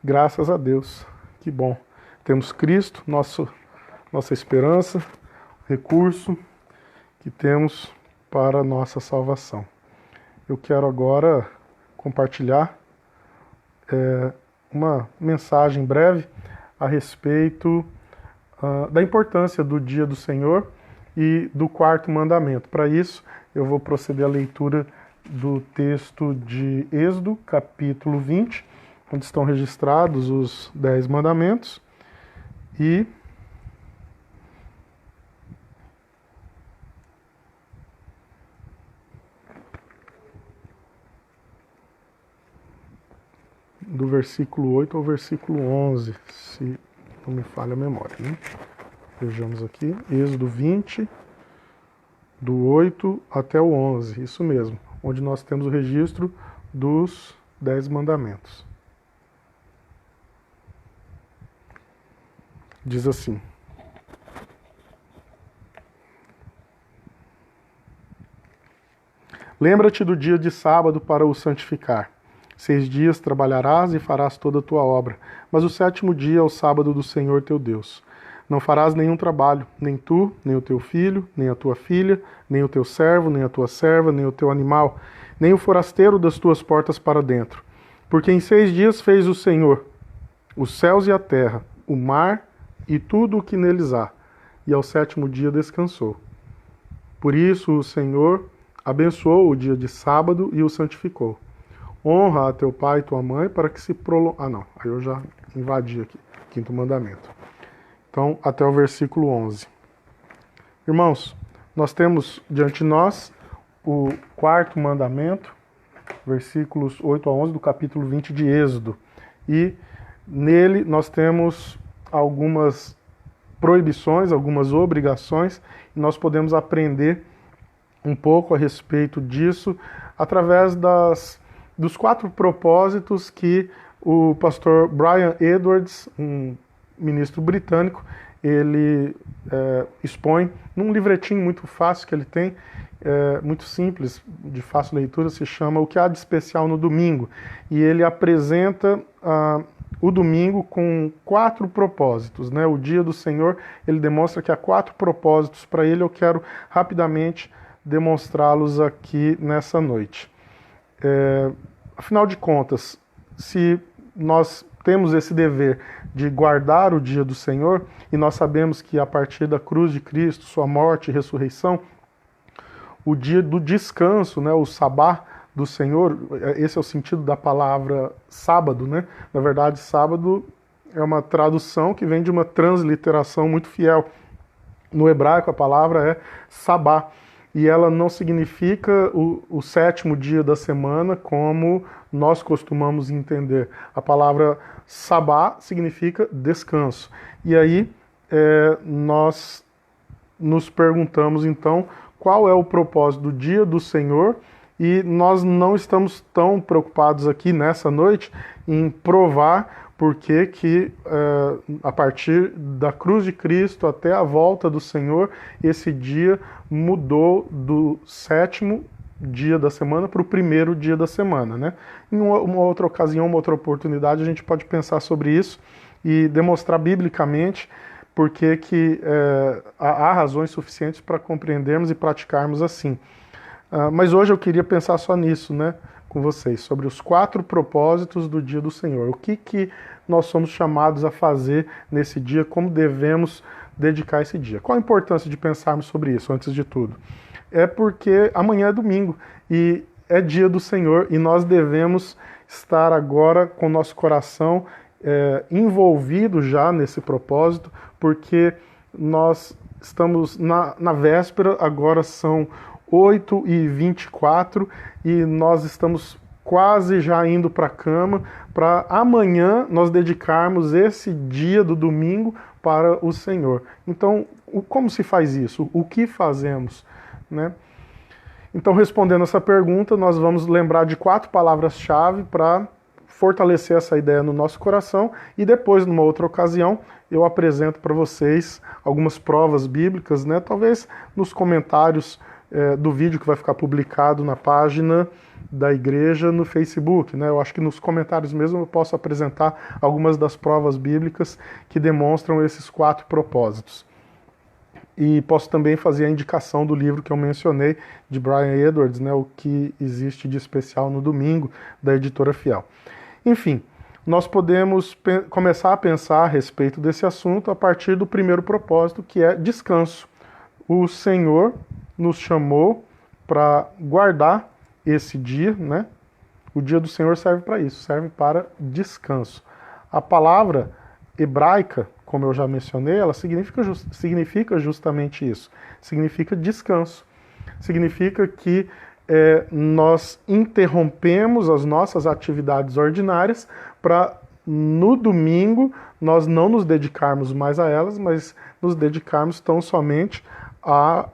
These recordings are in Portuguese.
Graças a Deus, que bom. Temos Cristo, nossa esperança, recurso que temos para a nossa salvação. Eu quero agora compartilhar uma mensagem breve a respeito da importância do dia do Senhor e do quarto mandamento. Para isso, eu vou proceder à leitura do texto de Êxodo, capítulo 20, onde estão registrados os 10 mandamentos, e do versículo 8 ao versículo 11, se não me falha a memória, né? Vejamos aqui, Êxodo 20, do 8 até o 11, isso mesmo, onde nós temos o registro dos 10 mandamentos. Diz assim: Lembra-te do dia de sábado para o santificar. 6 dias trabalharás e farás toda a tua obra, mas o 7º dia é o sábado do Senhor teu Deus. Não farás nenhum trabalho, nem tu, nem o teu filho, nem a tua filha, nem o teu servo, nem a tua serva, nem o teu animal, nem o forasteiro das tuas portas para dentro. Porque em 6 dias fez o Senhor os céus e a terra, o mar e tudo o que neles há, e ao 7º dia descansou. Por isso o Senhor abençoou o dia de sábado e o santificou. Honra a teu pai e tua mãe para que se prolongue... aí eu já invadi aqui, 5º mandamento. Então, até o versículo 11. Irmãos, nós temos diante de nós o 4º mandamento, versículos 8 a 11 do capítulo 20 de Êxodo. E nele nós temos algumas proibições, algumas obrigações, e nós podemos aprender um pouco a respeito disso através dos 4 propósitos que o pastor Brian Edwards, um ministro britânico, ele expõe num livretinho muito fácil que ele tem, muito simples, de fácil leitura, se chama O que há de especial no domingo. E ele apresenta o domingo com 4 propósitos, né? O dia do Senhor, ele demonstra que há 4 propósitos para ele. Eu quero rapidamente demonstrá-los aqui nessa noite. Afinal de contas, se nós temos esse dever de guardar o dia do Senhor, e nós sabemos que a partir da cruz de Cristo, sua morte e ressurreição, o dia do descanso, né, o sabá do Senhor, esse é o sentido da palavra sábado, né? Na verdade, sábado é uma tradução que vem de uma transliteração muito fiel. No hebraico, a palavra é sabá, e ela não significa o 7º dia da semana como nós costumamos entender. A palavra sabá significa descanso. E aí nós nos perguntamos então qual é o propósito do dia do Senhor, e nós não estamos tão preocupados aqui nessa noite em provar porque que a partir da cruz de Cristo até a volta do Senhor, esse dia mudou do 7º dia da semana para o 1º dia da semana, né? Em uma outra ocasião, uma outra oportunidade, a gente pode pensar sobre isso e demonstrar biblicamente porque que há razões suficientes para compreendermos e praticarmos assim. Mas hoje eu queria pensar só nisso, né, com vocês, sobre os 4 propósitos do dia do Senhor. O que nós somos chamados a fazer nesse dia, como devemos dedicar esse dia. Qual a importância de pensarmos sobre isso, antes de tudo? É porque amanhã é domingo e é dia do Senhor, e nós devemos estar agora com o nosso coração envolvido já nesse propósito, porque nós estamos na véspera, agora são 8h24 e nós estamos quase já indo para a cama, para amanhã nós dedicarmos esse dia do domingo para o Senhor. Então, como se faz isso? O que fazemos, né? Então, respondendo essa pergunta, nós vamos lembrar de 4 palavras-chave para fortalecer essa ideia no nosso coração, e depois, numa outra ocasião, eu apresento para vocês algumas provas bíblicas, né? Talvez nos comentários do vídeo que vai ficar publicado na página da igreja no Facebook, né? Eu acho que nos comentários mesmo eu posso apresentar algumas das provas bíblicas que demonstram esses 4 propósitos. E posso também fazer a indicação do livro que eu mencionei, de Brian Edwards, né? O que existe de especial no domingo, da editora Fiel. Enfim, nós podemos começar a pensar a respeito desse assunto a partir do primeiro propósito, que é descanso. O Senhor nos chamou para guardar esse dia, né? O dia do Senhor serve para isso, serve para descanso. A palavra hebraica, como eu já mencionei, ela significa justamente isso. Significa descanso. Significa que nós interrompemos as nossas atividades ordinárias para, no domingo, nós não nos dedicarmos mais a elas, mas nos dedicarmos tão somente a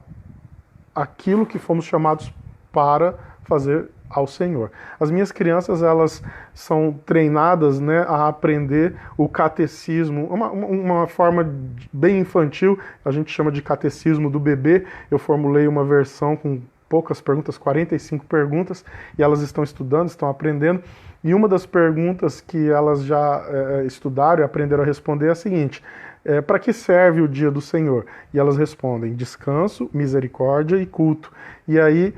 aquilo que fomos chamados para fazer ao Senhor. As minhas crianças, elas são treinadas, né, a aprender o catecismo, uma forma bem infantil, a gente chama de catecismo do bebê. Eu formulei uma versão com poucas perguntas, 45 perguntas, e elas estão estudando, estão aprendendo. E uma das perguntas que elas já estudaram e aprenderam a responder é a seguinte: para que serve o dia do Senhor? E elas respondem: descanso, misericórdia e culto. E aí,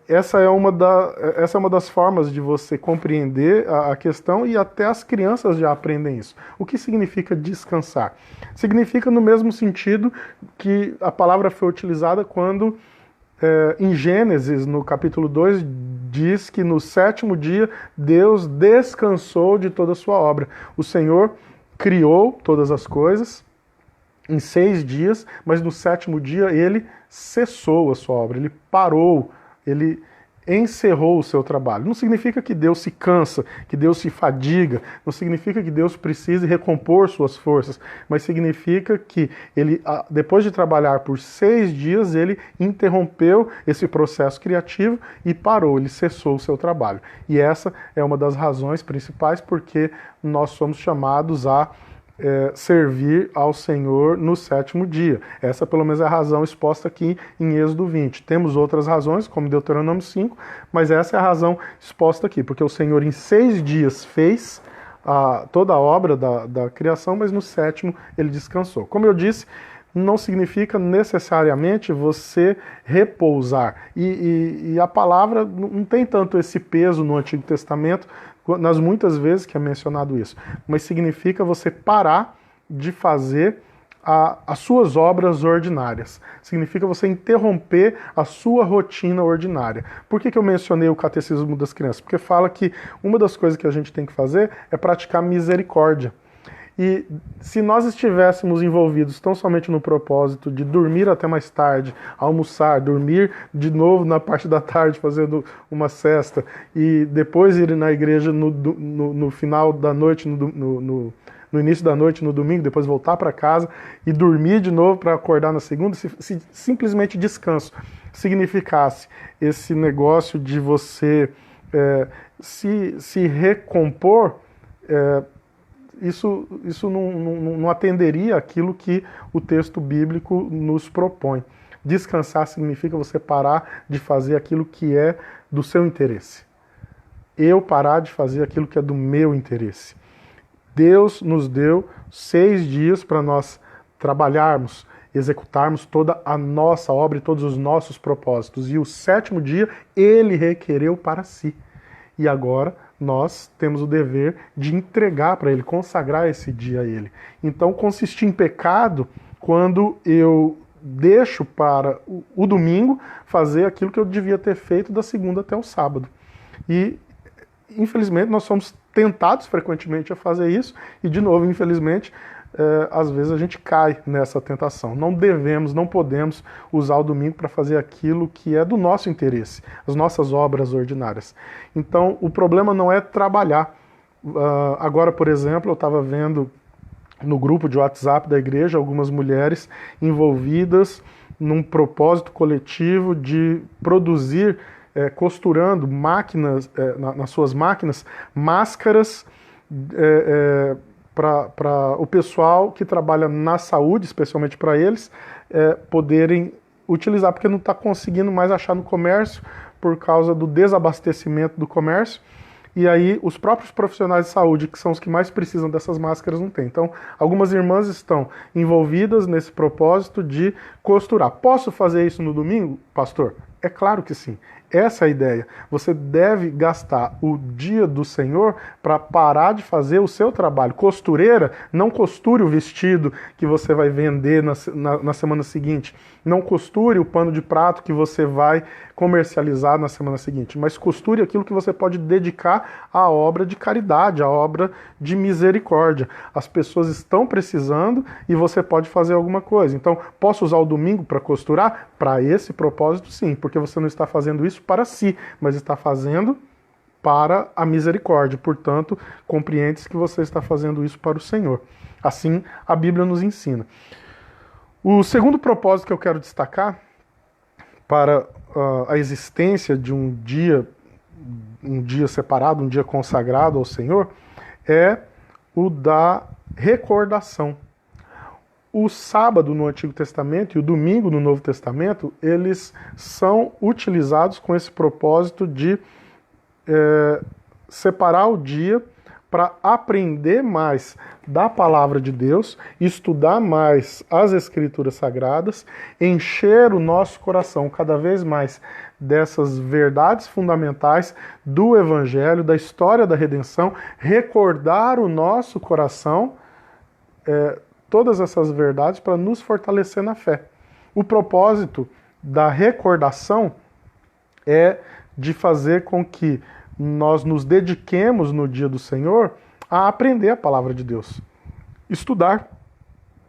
essa é uma das formas de você compreender a questão, e até as crianças já aprendem isso. O que significa descansar? Significa no mesmo sentido que a palavra foi utilizada quando, em Gênesis, no capítulo 2, diz que no 7º dia Deus descansou de toda a sua obra. O Senhor criou todas as coisas em 6 dias, mas no 7º dia ele cessou a sua obra, ele parou, ele encerrou o seu trabalho. Não significa que Deus se cansa, que Deus se fadiga, não significa que Deus precise recompor suas forças, mas significa que ele, depois de trabalhar por 6 dias, ele interrompeu esse processo criativo e parou, ele cessou o seu trabalho. E essa é uma das razões principais porque nós somos chamados a servir ao Senhor no 7º dia. Essa pelo menos é a razão exposta aqui em Êxodo 20. Temos outras razões, como Deuteronômio 5, mas essa é a razão exposta aqui, porque o Senhor em 6 dias fez toda a obra da criação, mas no 7º ele descansou. Como eu disse, não significa necessariamente você repousar. E a palavra não tem tanto esse peso no Antigo Testamento, nas muitas vezes que é mencionado isso, mas significa você parar de fazer as suas obras ordinárias. Significa você interromper a sua rotina ordinária. Por que eu mencionei o catecismo das crianças? Porque fala que uma das coisas que a gente tem que fazer é praticar misericórdia. E se nós estivéssemos envolvidos tão somente no propósito de dormir até mais tarde, almoçar, dormir de novo na parte da tarde fazendo uma sesta e depois ir na igreja no final da noite, no início da noite, no domingo, depois voltar para casa e dormir de novo para acordar na segunda, se simplesmente descanso significasse esse negócio de você se recompor, isso não atenderia aquilo que o texto bíblico nos propõe. Descansar significa você parar de fazer aquilo que é do seu interesse. Eu parar de fazer aquilo que é do meu interesse. Deus nos deu 6 dias para nós trabalharmos, executarmos toda a nossa obra e todos os nossos propósitos. E o 7º dia ele requereu para si. E agora nós temos o dever de entregar para ele, consagrar esse dia a ele. Então consiste em pecado quando eu deixo para o domingo fazer aquilo que eu devia ter feito da segunda até o sábado. E infelizmente nós somos tentados frequentemente a fazer isso e, de novo, infelizmente, às vezes a gente cai nessa tentação. Não devemos, não podemos usar o domingo para fazer aquilo que é do nosso interesse, as nossas obras ordinárias. Então, o problema não é trabalhar. Agora, por exemplo, eu estava vendo no grupo de WhatsApp da igreja algumas mulheres envolvidas num propósito coletivo de produzir, costurando máquinas, nas suas máquinas, máscaras para o pessoal que trabalha na saúde, especialmente para eles, poderem utilizar, porque não está conseguindo mais achar no comércio por causa do desabastecimento do comércio. E aí os próprios profissionais de saúde, que são os que mais precisam dessas máscaras, não têm. Então, algumas irmãs estão envolvidas nesse propósito de costurar. Posso fazer isso no domingo, pastor? É claro que sim. Essa é a ideia. Você deve gastar o dia do Senhor para parar de fazer o seu trabalho. Costureira, não costure o vestido que você vai vender na semana seguinte. Não costure o pano de prato que você vai comercializar na semana seguinte. Mas costure aquilo que você pode dedicar à obra de caridade, à obra de misericórdia. As pessoas estão precisando e você pode fazer alguma coisa. Então, posso usar o domingo para costurar? Para esse propósito, sim. Porque você não está fazendo isso para si, mas está fazendo para a misericórdia. Portanto, compreende que você está fazendo isso para o Senhor. Assim, a Bíblia nos ensina. O segundo propósito que eu quero destacar para a existência de um dia separado, um dia consagrado ao Senhor, é o da recordação. O sábado no Antigo Testamento e o domingo no Novo Testamento, eles são utilizados com esse propósito de separar o dia para aprender mais da palavra de Deus, estudar mais as Escrituras Sagradas, encher o nosso coração cada vez mais dessas verdades fundamentais do Evangelho, da história da redenção, recordar o nosso coração todas essas verdades para nos fortalecer na fé. O propósito da recordação é de fazer com que nós nos dediquemos no dia do Senhor a aprender a palavra de Deus, estudar.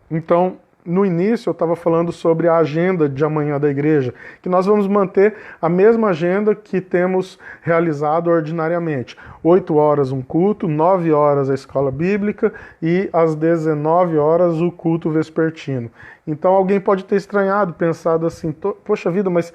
Então, no início eu estava falando sobre a agenda de amanhã da igreja, que nós vamos manter a mesma agenda que temos realizado ordinariamente. 8 horas um culto, 9 horas a escola bíblica e às 19 horas o culto vespertino. Então alguém pode ter estranhado, pensado assim, poxa vida, mas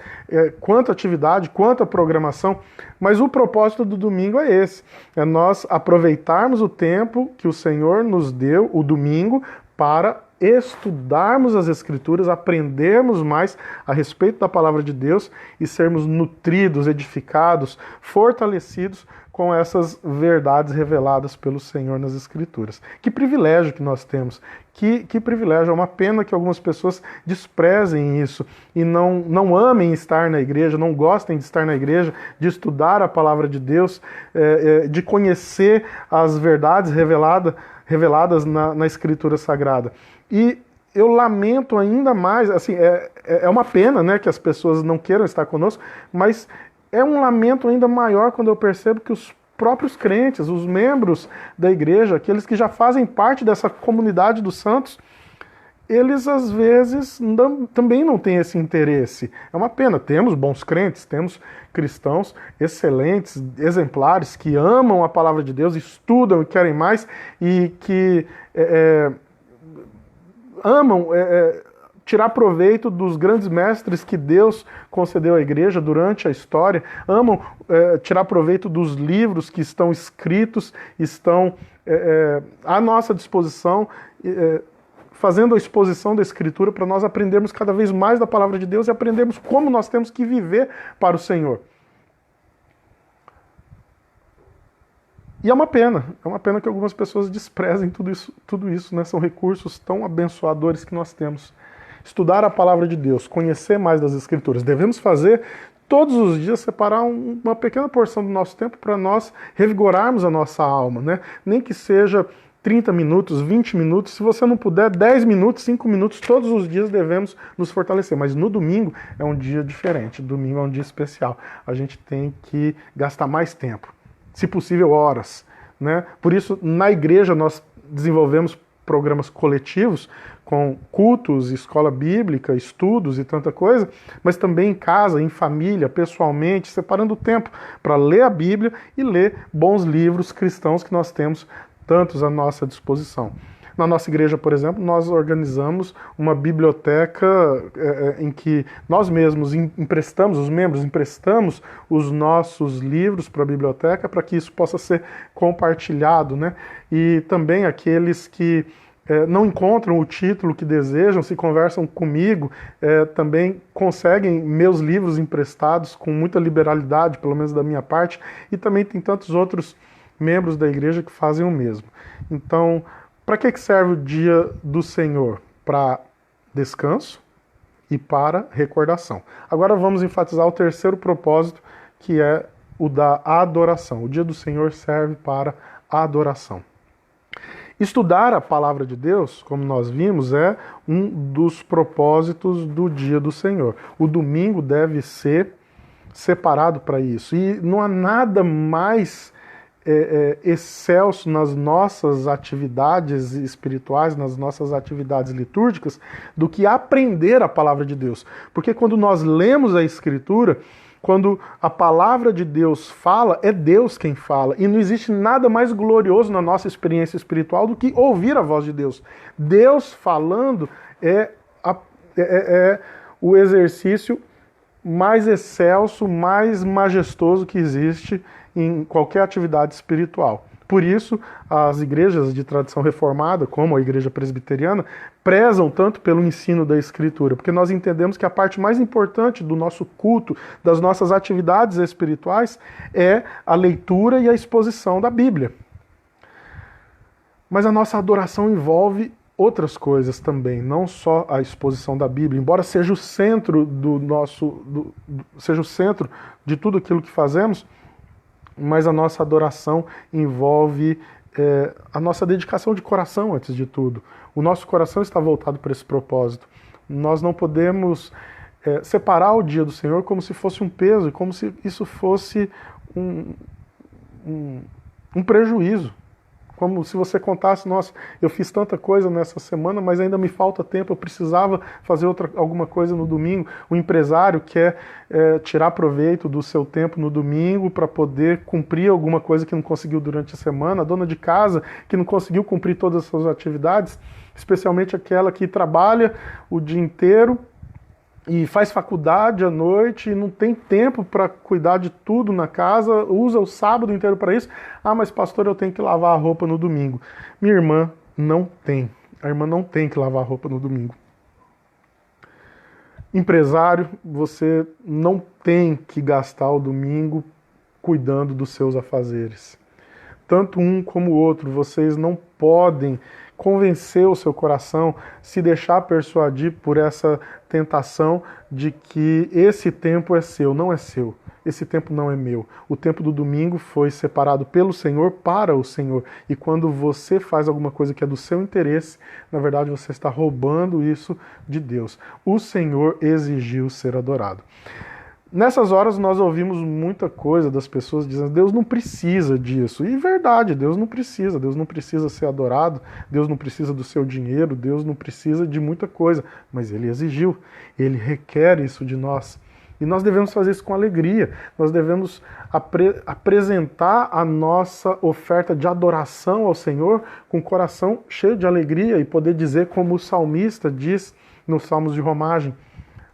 quanta atividade, quanta programação. Mas o propósito do domingo é esse, é nós aproveitarmos o tempo que o Senhor nos deu, o domingo, para estudarmos as Escrituras, aprendermos mais a respeito da palavra de Deus e sermos nutridos, edificados, fortalecidos com essas verdades reveladas pelo Senhor nas Escrituras. Que privilégio que nós temos, que privilégio. É uma pena que algumas pessoas desprezem isso e não amem estar na igreja, não gostem de estar na igreja, de estudar a palavra de Deus, de conhecer as verdades reveladas na Escritura Sagrada. E eu lamento ainda mais, assim, é uma pena, né, que as pessoas não queiram estar conosco, mas é um lamento ainda maior quando eu percebo que os próprios crentes, os membros da igreja, aqueles que já fazem parte dessa comunidade dos santos, eles às vezes também não têm esse interesse. É uma pena. Temos bons crentes, temos cristãos excelentes, exemplares, que amam a palavra de Deus, estudam e querem mais, e que amam tirar proveito dos grandes mestres que Deus concedeu à igreja durante a história, amam tirar proveito dos livros que estão escritos, estão à nossa disposição, fazendo a exposição da Escritura para nós aprendermos cada vez mais da palavra de Deus e aprendermos como nós temos que viver para o Senhor. E é uma pena que algumas pessoas desprezem tudo isso, né? São recursos tão abençoadores que nós temos. Estudar a palavra de Deus, conhecer mais das Escrituras. Devemos fazer todos os dias, separar uma pequena porção do nosso tempo para nós revigorarmos a nossa alma, né? Nem que seja 30 minutos, 20 minutos, se você não puder, 10 minutos, 5 minutos, todos os dias devemos nos fortalecer. Mas no domingo é um dia diferente, domingo é um dia especial. A gente tem que gastar mais tempo, se possível horas, né? Por isso, na igreja nós desenvolvemos programas coletivos com cultos, escola bíblica, estudos e tanta coisa, mas também em casa, em família, pessoalmente, separando tempo para ler a Bíblia e ler bons livros cristãos que nós temos tantos à nossa disposição. Na nossa igreja, por exemplo, nós organizamos uma biblioteca em que nós mesmos emprestamos, os membros emprestamos os nossos livros para a biblioteca para que isso possa ser compartilhado, né? E também aqueles que não encontram o título que desejam, se conversam comigo, também conseguem meus livros emprestados com muita liberalidade, pelo menos da minha parte, e também tem tantos outros membros da igreja que fazem o mesmo. Então, para que serve o dia do Senhor? Para descanso e para recordação. Agora vamos enfatizar o terceiro propósito, que é o da adoração. O dia do Senhor serve para a adoração. Estudar a palavra de Deus, como nós vimos, é um dos propósitos do dia do Senhor. O domingo deve ser separado para isso. E não há nada mais excelso nas nossas atividades espirituais, nas nossas atividades litúrgicas, do que aprender a palavra de Deus. Porque quando nós lemos a Escritura, quando a palavra de Deus fala, é Deus quem fala. E não existe nada mais glorioso na nossa experiência espiritual do que ouvir a voz de Deus. Deus falando é o exercício mais excelso, mais majestoso que existe em qualquer atividade espiritual. Por isso, as igrejas de tradição reformada, como a igreja presbiteriana, prezam tanto pelo ensino da Escritura, porque nós entendemos que a parte mais importante do nosso culto, das nossas atividades espirituais, é a leitura e a exposição da Bíblia. Mas a nossa adoração envolve outras coisas também, não só a exposição da Bíblia, embora seja o centro seja o centro de tudo aquilo que fazemos, mas a nossa adoração envolve a nossa dedicação de coração, antes de tudo. O nosso coração está voltado para esse propósito. Nós não podemos separar o dia do Senhor como se fosse um peso, como se isso fosse um prejuízo. Como se você contasse, nossa, eu fiz tanta coisa nessa semana, mas ainda me falta tempo, eu precisava fazer alguma coisa no domingo. O empresário quer tirar proveito do seu tempo no domingo para poder cumprir alguma coisa que não conseguiu durante a semana. A dona de casa que não conseguiu cumprir todas as suas atividades, especialmente aquela que trabalha o dia inteiro e faz faculdade à noite e não tem tempo para cuidar de tudo na casa, usa o sábado inteiro para isso. Ah, mas pastor, eu tenho que lavar a roupa no domingo. Minha irmã não tem. A irmã não tem que lavar a roupa no domingo. Empresário, você não tem que gastar o domingo cuidando dos seus afazeres. Tanto um como o outro, vocês não podem convencer o seu coração, se deixar persuadir por essa tentação de que esse tempo é seu. Não é seu. Esse tempo não é meu. O tempo do domingo foi separado pelo Senhor para o Senhor. E quando você faz alguma coisa que é do seu interesse, na verdade você está roubando isso de Deus. O Senhor exigiu ser adorado. Nessas horas nós ouvimos muita coisa das pessoas dizendo: Deus não precisa disso. E verdade, Deus não precisa ser adorado, Deus não precisa do seu dinheiro, Deus não precisa de muita coisa, mas Ele exigiu, Ele requer isso de nós. E nós devemos fazer isso com alegria, nós devemos apresentar a nossa oferta de adoração ao Senhor com o coração cheio de alegria e poder dizer como o salmista diz nos Salmos de Romagem: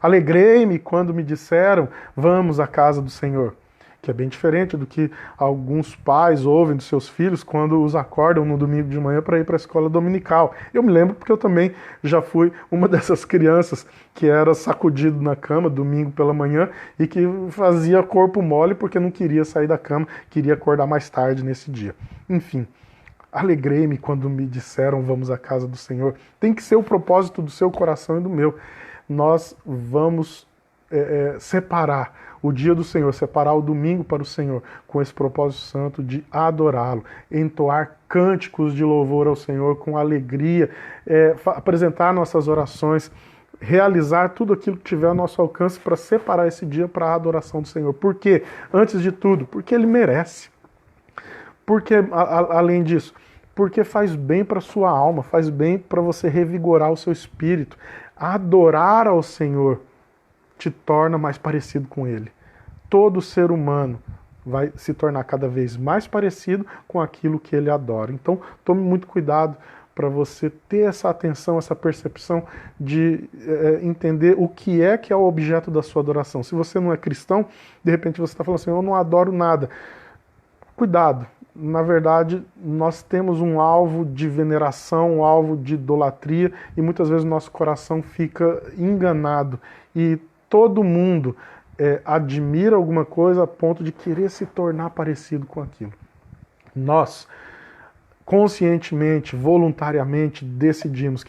alegrei-me quando me disseram, vamos à casa do Senhor. Que é bem diferente do que alguns pais ouvem dos seus filhos quando os acordam no domingo de manhã para ir para a escola dominical. Eu me lembro porque eu também já fui uma dessas crianças que era sacudido na cama domingo pela manhã e que fazia corpo mole porque não queria sair da cama, queria acordar mais tarde nesse dia. Enfim, alegrei-me quando me disseram, vamos à casa do Senhor. Tem que ser o propósito do seu coração e do meu. Nós vamos separar o dia do Senhor, separar o domingo para o Senhor, com esse propósito santo de adorá-lo, entoar cânticos de louvor ao Senhor com alegria, apresentar nossas orações, realizar tudo aquilo que tiver ao nosso alcance para separar esse dia para a adoração do Senhor. Por quê? Antes de tudo, porque Ele merece. Porque, além disso, porque faz bem para a sua alma, faz bem para você revigorar o seu espírito. Adorar ao Senhor te torna mais parecido com Ele. Todo ser humano vai se tornar cada vez mais parecido com aquilo que ele adora. Então, tome muito cuidado para você ter essa atenção, essa percepção de entender o que é o objeto da sua adoração. Se você não é cristão, de repente você está falando assim: eu não adoro nada. Cuidado. na verdade, nós temos um alvo de veneração, um alvo de idolatria, e muitas vezes o nosso coração fica enganado. E todo mundo admira alguma coisa a ponto de querer se tornar parecido com aquilo. Nós, conscientemente, voluntariamente, decidimos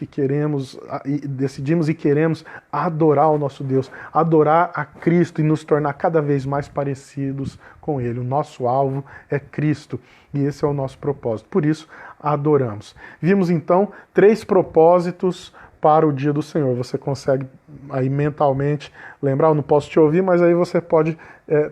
e queremos adorar o nosso Deus, adorar a Cristo e nos tornar cada vez mais parecidos com Ele. O nosso alvo é Cristo e esse é o nosso propósito. Por isso, adoramos. Vimos então 3 propósitos para o dia do Senhor. Você consegue aí mentalmente lembrar? Eu não posso te ouvir, mas aí você pode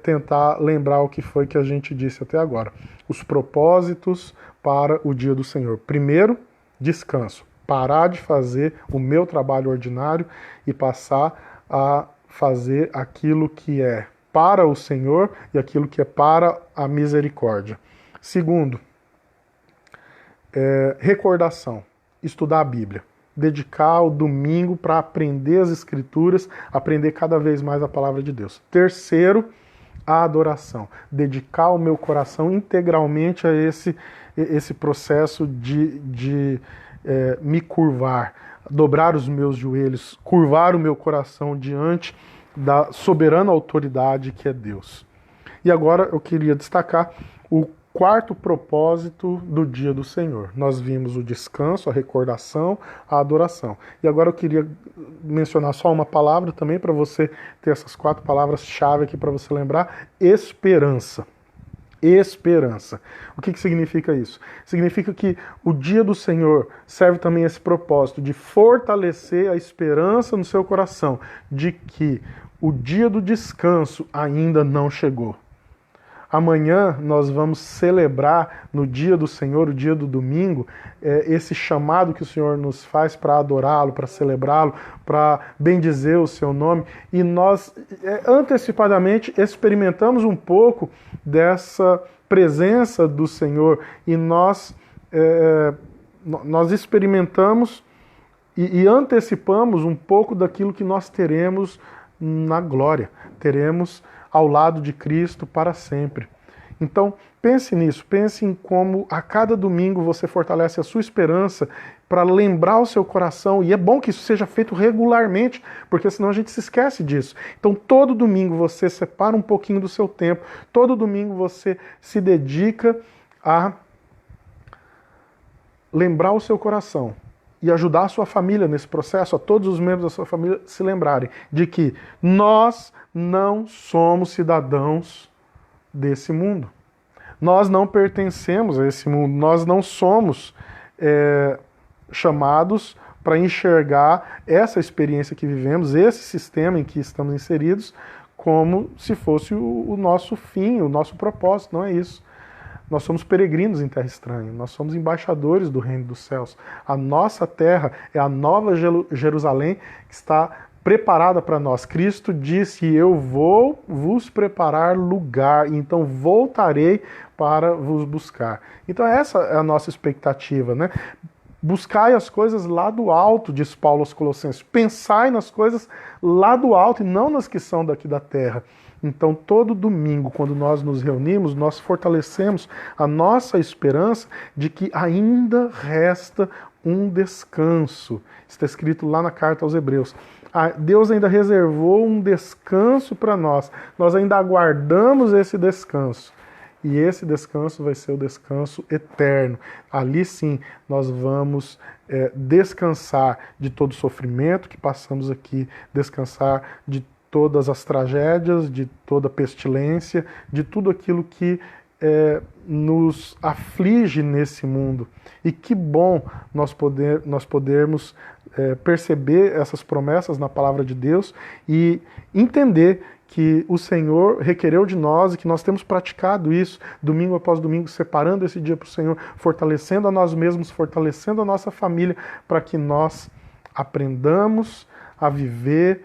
tentar lembrar o que foi que a gente disse até agora. Os propósitos para o dia do Senhor. Primeiro, descanso. Parar de fazer o meu trabalho ordinário e passar a fazer aquilo que é para o Senhor e aquilo que é para a misericórdia. Segundo, recordação. Estudar a Bíblia. Dedicar o domingo para aprender as Escrituras, aprender cada vez mais a palavra de Deus. Terceiro, a adoração. Dedicar o meu coração integralmente a esse processo de me curvar, dobrar os meus joelhos, curvar o meu coração diante da soberana autoridade que é Deus. E agora eu queria destacar o 4º propósito do dia do Senhor. Nós vimos o descanso, a recordação, a adoração. E agora eu queria mencionar só uma palavra também para você ter essas 4 palavras-chave aqui para você lembrar: esperança. Esperança. O que significa isso? Significa que o dia do Senhor serve também a esse propósito de fortalecer a esperança no seu coração de que o dia do descanso ainda não chegou. Amanhã nós vamos celebrar no dia do Senhor, o dia do domingo, esse chamado que o Senhor nos faz para adorá-lo, para celebrá-lo, para bendizer o seu nome. E nós antecipadamente experimentamos um pouco dessa presença do Senhor e nós experimentamos e antecipamos um pouco daquilo que nós teremos na glória. Teremos ao lado de Cristo para sempre. Então, pense nisso, pense em como a cada domingo você fortalece a sua esperança para lembrar o seu coração, e é bom que isso seja feito regularmente, porque senão a gente se esquece disso. Então, todo domingo você separa um pouquinho do seu tempo, todo domingo você se dedica a lembrar o seu coração e ajudar a sua família nesse processo, a todos os membros da sua família se lembrarem de que nós não somos cidadãos desse mundo. Nós não pertencemos a esse mundo, nós não somos chamados para enxergar essa experiência que vivemos, esse sistema em que estamos inseridos, como se fosse o nosso fim, o nosso propósito. Não é isso. Nós somos peregrinos em terra estranha, nós somos embaixadores do reino dos céus. A nossa terra é a nova Jerusalém que está preparada para nós. Cristo disse: eu vou vos preparar lugar, então voltarei para vos buscar. Então essa é a nossa expectativa, né? Buscai as coisas lá do alto, diz Paulo aos Colossenses. Pensai nas coisas lá do alto e não nas que são daqui da terra. Então, todo domingo, quando nós nos reunimos, nós fortalecemos a nossa esperança de que ainda resta um descanso. Está escrito lá na carta aos Hebreus. Deus ainda reservou um descanso para nós. Nós ainda aguardamos esse descanso. E esse descanso vai ser o descanso eterno. Ali sim, nós vamos descansar de todo o sofrimento que passamos aqui, descansar de todas as tragédias, de toda a pestilência, de tudo aquilo que nos aflige nesse mundo. E que bom nós podermos perceber essas promessas na palavra de Deus e entender que o Senhor requereu de nós e que nós temos praticado isso domingo após domingo, separando esse dia para o Senhor, fortalecendo a nós mesmos, fortalecendo a nossa família, para que nós aprendamos a viver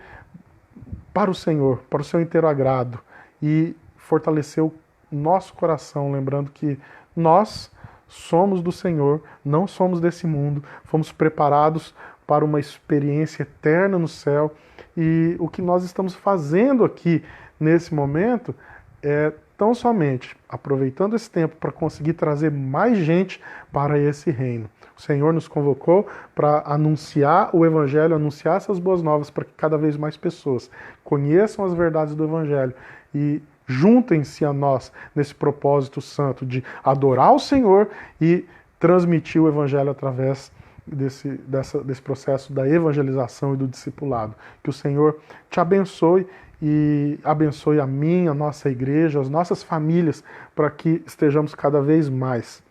para o Senhor, para o seu inteiro agrado, e fortalecer o nosso coração, lembrando que nós somos do Senhor, não somos desse mundo, fomos preparados para uma experiência eterna no céu, e o que nós estamos fazendo aqui nesse momento é tão somente aproveitando esse tempo para conseguir trazer mais gente para esse reino. O Senhor nos convocou para anunciar o Evangelho, anunciar essas boas novas para que cada vez mais pessoas conheçam as verdades do Evangelho e juntem-se a nós nesse propósito santo de adorar o Senhor e transmitir o Evangelho através desse processo da evangelização e do discipulado. Que o Senhor te abençoe e abençoe a mim, a nossa igreja, as nossas famílias, para que estejamos cada vez mais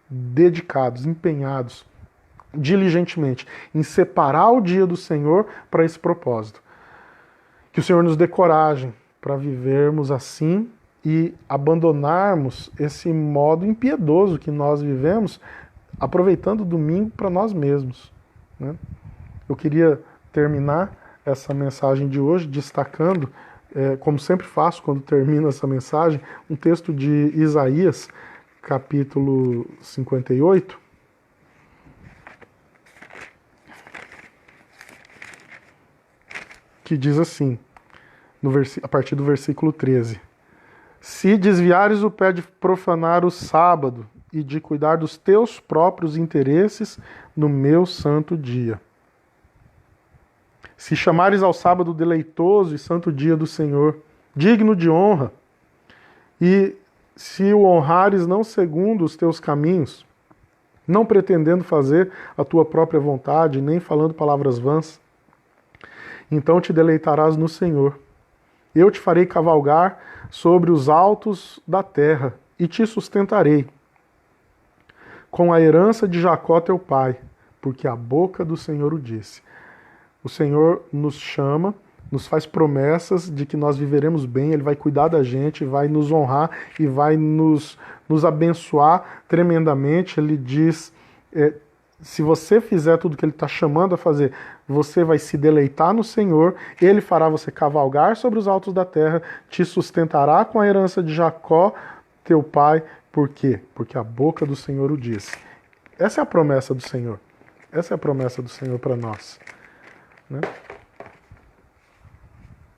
dedicados, empenhados, diligentemente, em separar o dia do Senhor para esse propósito. Que o Senhor nos dê coragem para vivermos assim e abandonarmos esse modo impiedoso que nós vivemos, aproveitando o domingo para nós mesmos, né? Eu queria terminar essa mensagem de hoje destacando, como sempre faço quando termino essa mensagem, um texto de Isaías, capítulo 58, que diz assim, a partir do versículo 13: Se desviares o pé de profanar o sábado e de cuidar dos teus próprios interesses no meu santo dia. Se chamares ao sábado deleitoso e santo dia do Senhor, digno de honra, e se o honrares não segundo os teus caminhos, não pretendendo fazer a tua própria vontade, nem falando palavras vãs, então te deleitarás no Senhor. Eu te farei cavalgar sobre os altos da terra e te sustentarei com a herança de Jacó teu pai, porque a boca do Senhor o disse. O Senhor nos chama, nos faz promessas de que nós viveremos bem, Ele vai cuidar da gente, vai nos honrar e vai nos abençoar tremendamente. Ele diz, se você fizer tudo que Ele está chamando a fazer, você vai se deleitar no Senhor, Ele fará você cavalgar sobre os altos da terra, te sustentará com a herança de Jacó, teu pai. Por quê? Porque a boca do Senhor o disse. Essa é a promessa do Senhor. Essa é a promessa do Senhor para nós, né?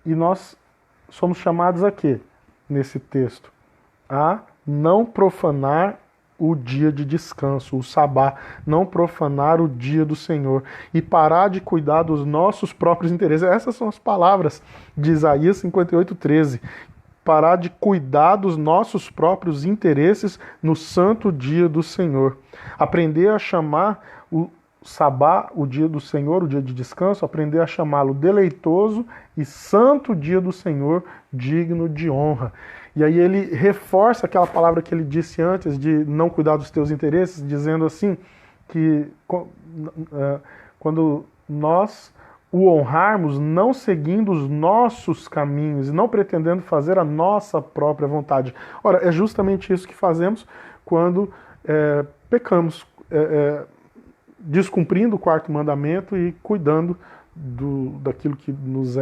E nós somos chamados a quê? Nesse texto? A não profanar o dia de descanso, o sabá, não profanar o dia do Senhor e parar de cuidar dos nossos próprios interesses. Essas são as palavras de Isaías 58:13. Parar de cuidar dos nossos próprios interesses no santo dia do Senhor. Aprender a chamar o sabá, o dia do Senhor, o dia de descanso, aprender a chamá-lo deleitoso e santo dia do Senhor, digno de honra. E aí ele reforça aquela palavra que ele disse antes de não cuidar dos teus interesses, dizendo assim, que quando nós o honrarmos não seguindo os nossos caminhos e não pretendendo fazer a nossa própria vontade. Ora, é justamente isso que fazemos quando pecamos, descumprindo o quarto mandamento e cuidando daquilo que nos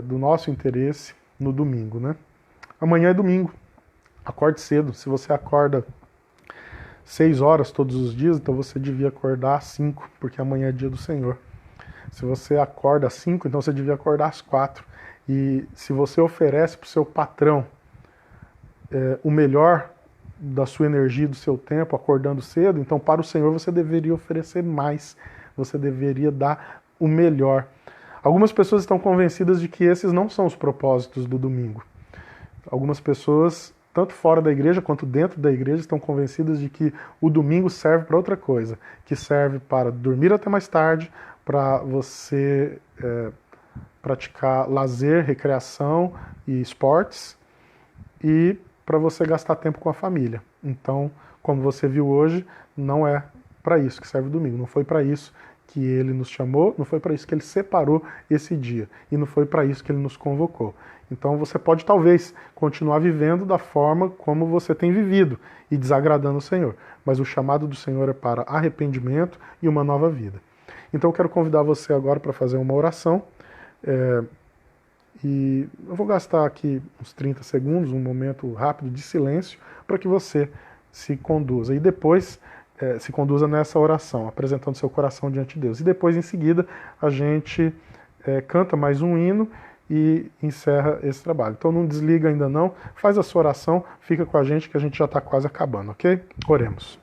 do nosso interesse no domingo, né? Amanhã é domingo, acorde cedo. Se você acorda 6 horas todos os dias, então você devia acordar às 5, porque amanhã é dia do Senhor. Se você acorda às 5, então você devia acordar às 4. E se você oferece para o seu patrão o melhor da sua energia, do seu tempo, acordando cedo, então para o Senhor você deveria oferecer mais. Você deveria dar o melhor. Algumas pessoas estão convencidas de que esses não são os propósitos do domingo. Algumas pessoas, tanto fora da igreja quanto dentro da igreja, estão convencidas de que o domingo serve para outra coisa, que serve para dormir até mais tarde, para você praticar lazer, recreação e esportes, e para você gastar tempo com a família. Então, como você viu hoje, não é para isso que serve o domingo. Não foi para isso que Ele nos chamou, não foi para isso que Ele separou esse dia, e não foi para isso que Ele nos convocou. Então você pode talvez continuar vivendo da forma como você tem vivido e desagradando o Senhor, mas o chamado do Senhor é para arrependimento e uma nova vida. Então eu quero convidar você agora para fazer uma oração, e eu vou gastar aqui uns 30 segundos, um momento rápido de silêncio, para que você se conduza. E depois se conduza nessa oração, apresentando seu coração diante de Deus. E depois, em seguida, a gente canta mais um hino e encerra esse trabalho. Então não desliga ainda não, faz a sua oração, fica com a gente que a gente já está quase acabando, ok? Oremos.